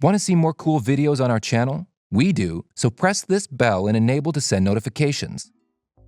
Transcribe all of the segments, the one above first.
Want to see more cool videos on our channel? We do, so press this bell and enable to send notifications.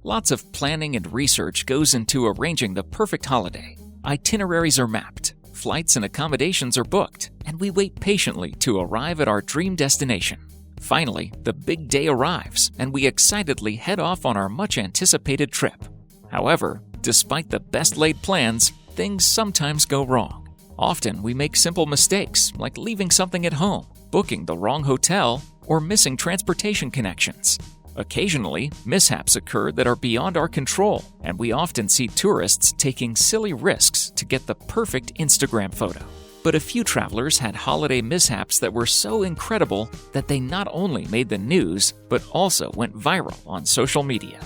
Lots of planning and research goes into arranging the perfect holiday. Itineraries are mapped, flights and accommodations are booked, and we wait patiently to arrive at our dream destination. Finally, the big day arrives, and we excitedly head off on our much-anticipated trip. However, despite the best-laid plans, things sometimes go wrong. Often, we make simple mistakes, like leaving something at home, booking the wrong hotel, or missing transportation connections. Occasionally, mishaps occur that are beyond our control, and we often see tourists taking silly risks to get the perfect Instagram photo. But a few travelers had holiday mishaps that were so incredible that they not only made the news, but also went viral on social media.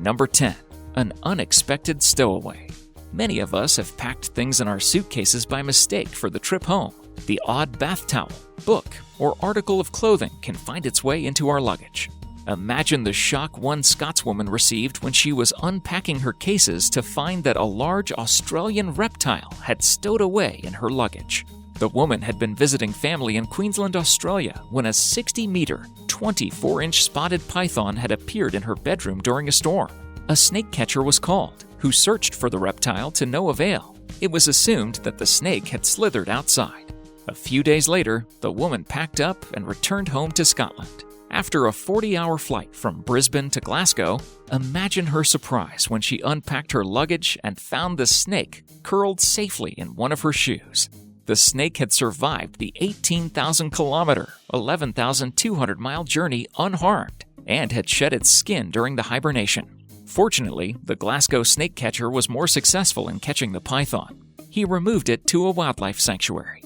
Number 10. An unexpected stowaway. Many of us have packed things in our suitcases by mistake for the trip home. The odd bath towel, book, or article of clothing can find its way into our luggage. Imagine the shock one Scotswoman received when she was unpacking her cases to find that a large Australian reptile had stowed away in her luggage. The woman had been visiting family in Queensland, Australia, when a 60-meter, 24-inch spotted python had appeared in her bedroom during a storm. A snake catcher was called, who searched for the reptile to no avail. It was assumed that the snake had slithered outside. A few days later, the woman packed up and returned home to Scotland. After a 40-hour flight from Brisbane to Glasgow, imagine her surprise when she unpacked her luggage and found the snake curled safely in one of her shoes. The snake had survived the 18,000-kilometer, 11,200-mile journey unharmed and had shed its skin during the hibernation. Fortunately, the Glasgow snake catcher was more successful in catching the python. He removed it to a wildlife sanctuary.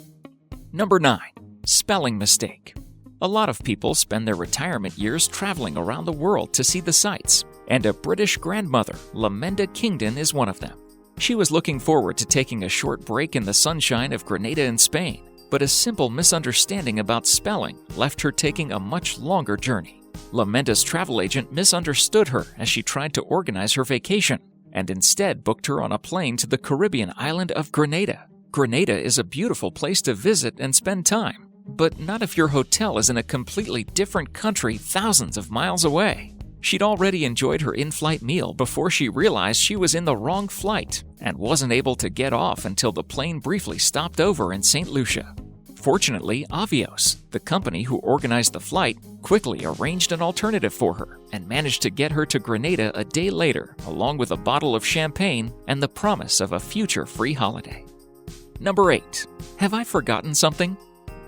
Number 9. Spelling mistake. A lot of people spend their retirement years traveling around the world to see the sights, and a British grandmother, Lamenda Kingdon, is one of them. She was looking forward to taking a short break in the sunshine of Grenada in Spain, but a simple misunderstanding about spelling left her taking a much longer journey. Lamenda's travel agent misunderstood her as she tried to organize her vacation, and instead booked her on a plane to the Caribbean island of Grenada. Grenada is a beautiful place to visit and spend time, but not if your hotel is in a completely different country thousands of miles away. She'd already enjoyed her in-flight meal before she realized she was in the wrong flight and wasn't able to get off until the plane briefly stopped over in St. Lucia. Fortunately, Avios, the company who organized the flight, quickly arranged an alternative for her and managed to get her to Grenada a day later, along with a bottle of champagne and the promise of a future free holiday. Number 8. Have I forgotten something?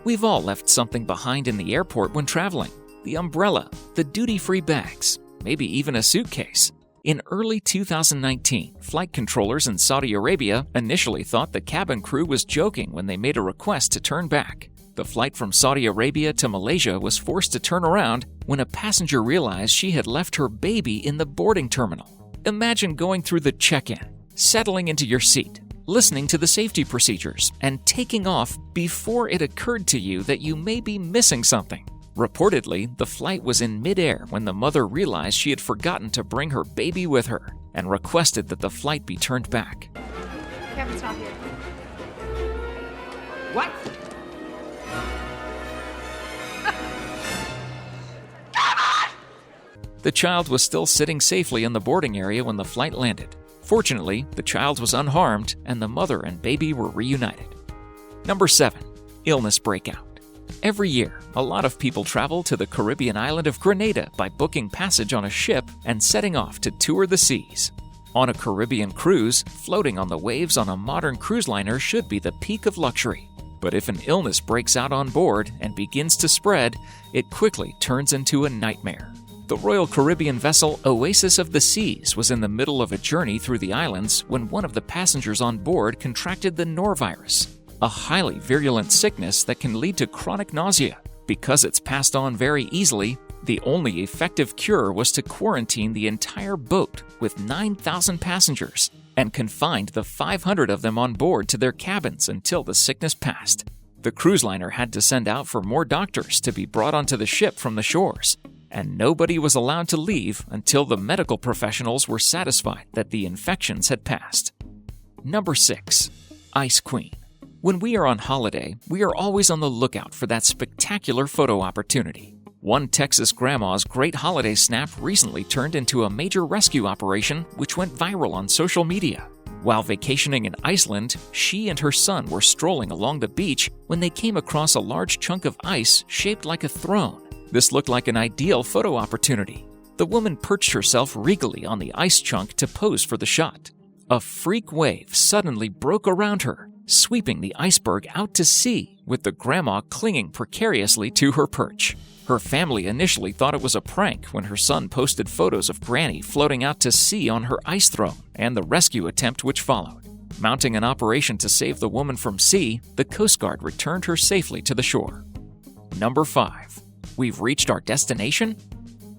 We've all left something behind in the airport when traveling. The umbrella, the duty-free bags, maybe even a suitcase. In early 2019, flight controllers in Saudi Arabia initially thought the cabin crew was joking when they made a request to turn back. The flight from Saudi Arabia to Malaysia was forced to turn around when a passenger realized she had left her baby in the boarding terminal. Imagine going through the check-in, settling into your seat, listening to the safety procedures, and taking off before it occurred to you that you may be missing something. Reportedly, the flight was in midair when the mother realized she had forgotten to bring her baby with her and requested that the flight be turned back. Kevin's not here. What? The child was still sitting safely in the boarding area when the flight landed. Fortunately, the child was unharmed and the mother and baby were reunited. Number 7. Illness breakout. Every year, a lot of people travel to the Caribbean island of Grenada by booking passage on a ship and setting off to tour the seas. On a Caribbean cruise, floating on the waves on a modern cruise liner should be the peak of luxury. But if an illness breaks out on board and begins to spread, it quickly turns into a nightmare. The Royal Caribbean vessel Oasis of the Seas was in the middle of a journey through the islands when one of the passengers on board contracted the norovirus, a highly virulent sickness that can lead to chronic nausea. Because it's passed on very easily, the only effective cure was to quarantine the entire boat with 9,000 passengers and confined the 500 of them on board to their cabins until the sickness passed. The cruise liner had to send out for more doctors to be brought onto the ship from the shores, and nobody was allowed to leave until the medical professionals were satisfied that the infections had passed. Number 6. Ice Queen. When we are on holiday, we are always on the lookout for that spectacular photo opportunity. One Texas grandma's great holiday snap recently turned into a major rescue operation which went viral on social media. While vacationing in Iceland, she and her son were strolling along the beach when they came across a large chunk of ice shaped like a throne. This looked like an ideal photo opportunity. The woman perched herself regally on the ice chunk to pose for the shot. A freak wave suddenly broke around her, sweeping the iceberg out to sea, with the grandma clinging precariously to her perch. Her family initially thought it was a prank when her son posted photos of Granny floating out to sea on her ice throne and the rescue attempt which followed. Mounting an operation to save the woman from sea, the Coast Guard returned her safely to the shore. Number 5. We've reached our destination?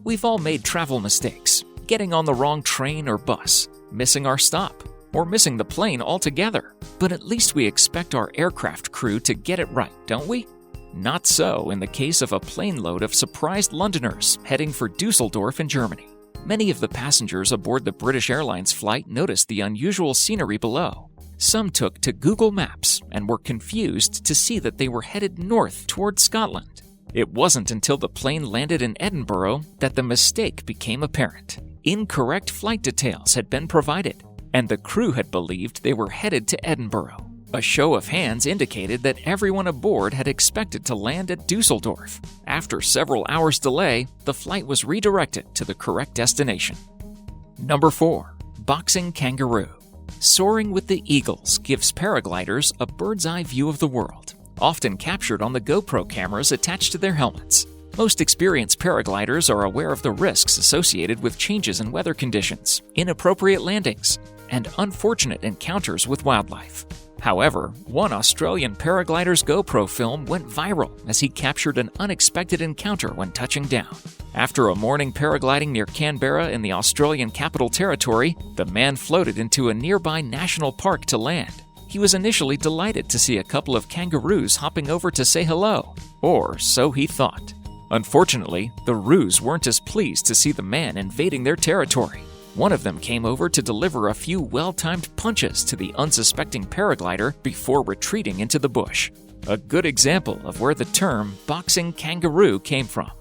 We've all made travel mistakes, getting on the wrong train or bus, missing our stop, or missing the plane altogether. But at least we expect our aircraft crew to get it right, don't we? Not so in the case of a plane load of surprised Londoners heading for Dusseldorf in Germany. Many of the passengers aboard the British Airlines flight noticed the unusual scenery below. Some took to Google Maps and were confused to see that they were headed north toward Scotland. It wasn't until the plane landed in Edinburgh that the mistake became apparent. Incorrect flight details had been provided, and the crew had believed they were headed to Edinburgh. A show of hands indicated that everyone aboard had expected to land at Dusseldorf. After several hours' delay, the flight was redirected to the correct destination. Number 4. Boxing kangaroo. Soaring with the eagles gives paragliders a bird's-eye view of the world, often captured on the GoPro cameras attached to their helmets. Most experienced paragliders are aware of the risks associated with changes in weather conditions, inappropriate landings, and unfortunate encounters with wildlife. However, one Australian paraglider's GoPro film went viral as he captured an unexpected encounter when touching down. After a morning paragliding near Canberra in the Australian Capital Territory, the man floated into a nearby national park to land. He was initially delighted to see a couple of kangaroos hopping over to say hello, or so he thought. Unfortunately, the roos weren't as pleased to see the man invading their territory. One of them came over to deliver a few well-timed punches to the unsuspecting paraglider before retreating into the bush. A good example of where the term boxing kangaroo came from.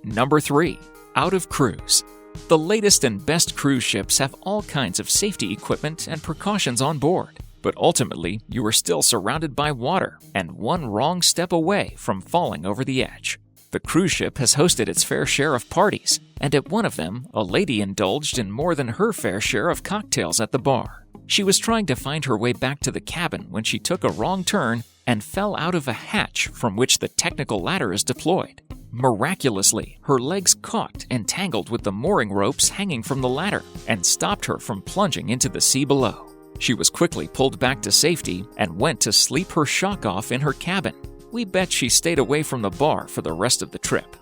Number 3. Out of cruise. The latest and best cruise ships have all kinds of safety equipment and precautions on board, but ultimately you are still surrounded by water and one wrong step away from falling over the edge. The cruise ship has hosted its fair share of parties, and at one of them, a lady indulged in more than her fair share of cocktails at the bar. She was trying to find her way back to the cabin when she took a wrong turn and fell out of a hatch from which the technical ladder is deployed. Miraculously, her legs caught and tangled with the mooring ropes hanging from the ladder and stopped her from plunging into the sea below. She was quickly pulled back to safety and went to sleep her shock off in her cabin. We bet she stayed away from the bar for the rest of the trip.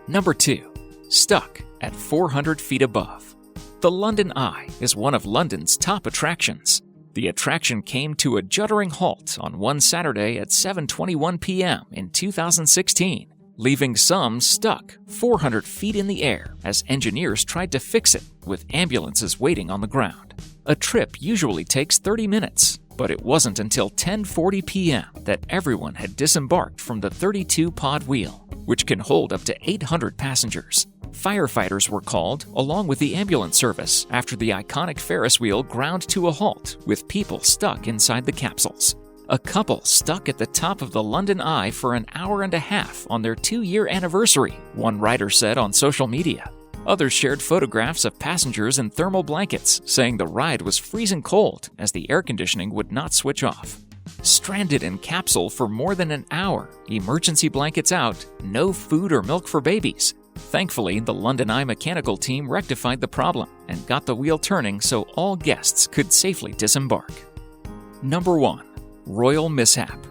Number 2. Stuck at 400 feet above. The London Eye is one of London's top attractions. The attraction came to a juddering halt on one Saturday at 7:21 p.m. in 2016, leaving some stuck 400 feet in the air as engineers tried to fix it with ambulances waiting on the ground. A trip usually takes 30 minutes, but it wasn't until 10:40 p.m. that everyone had disembarked from the 32-pod wheel, which can hold up to 800 passengers. Firefighters were called, along with the ambulance service, after the iconic Ferris wheel ground to a halt, with people stuck inside the capsules. A couple stuck at the top of the London Eye for an hour and a half on their 2-year anniversary, one writer said on social media. Others shared photographs of passengers in thermal blankets, saying the ride was freezing cold as the air conditioning would not switch off. Stranded in capsule for more than an hour, emergency blankets out, no food or milk for babies. Thankfully, the London Eye mechanical team rectified the problem and got the wheel turning so all guests could safely disembark. Number 1. Royal Mishap.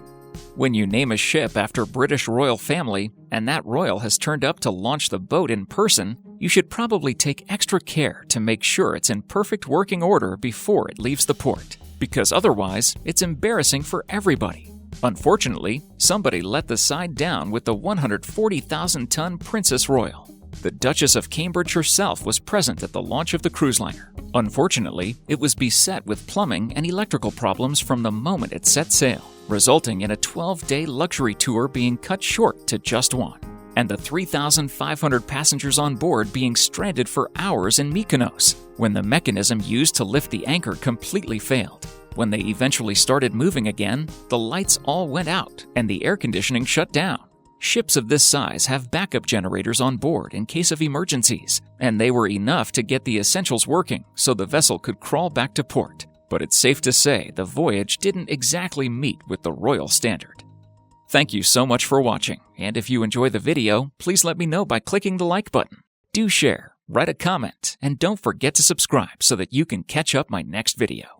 When you name a ship after British royal family, and that royal has turned up to launch the boat in person, you should probably take extra care to make sure it's in perfect working order before it leaves the port, because otherwise, it's embarrassing for everybody. Unfortunately, somebody let the side down with the 140,000-ton Princess Royal. The Duchess of Cambridge herself was present at the launch of the cruise liner. Unfortunately, it was beset with plumbing and electrical problems from the moment it set sail, resulting in a 12-day luxury tour being cut short to just one, and the 3,500 passengers on board being stranded for hours in Mykonos when the mechanism used to lift the anchor completely failed. When they eventually started moving again, the lights all went out and the air conditioning shut down. Ships of this size have backup generators on board in case of emergencies, and they were enough to get the essentials working so the vessel could crawl back to port. But it's safe to say the voyage didn't exactly meet with the royal standard. Thank you so much for watching, and if you enjoy the video, please let me know by clicking the like button. Do share, write a comment, and don't forget to subscribe so that you can catch up my next video.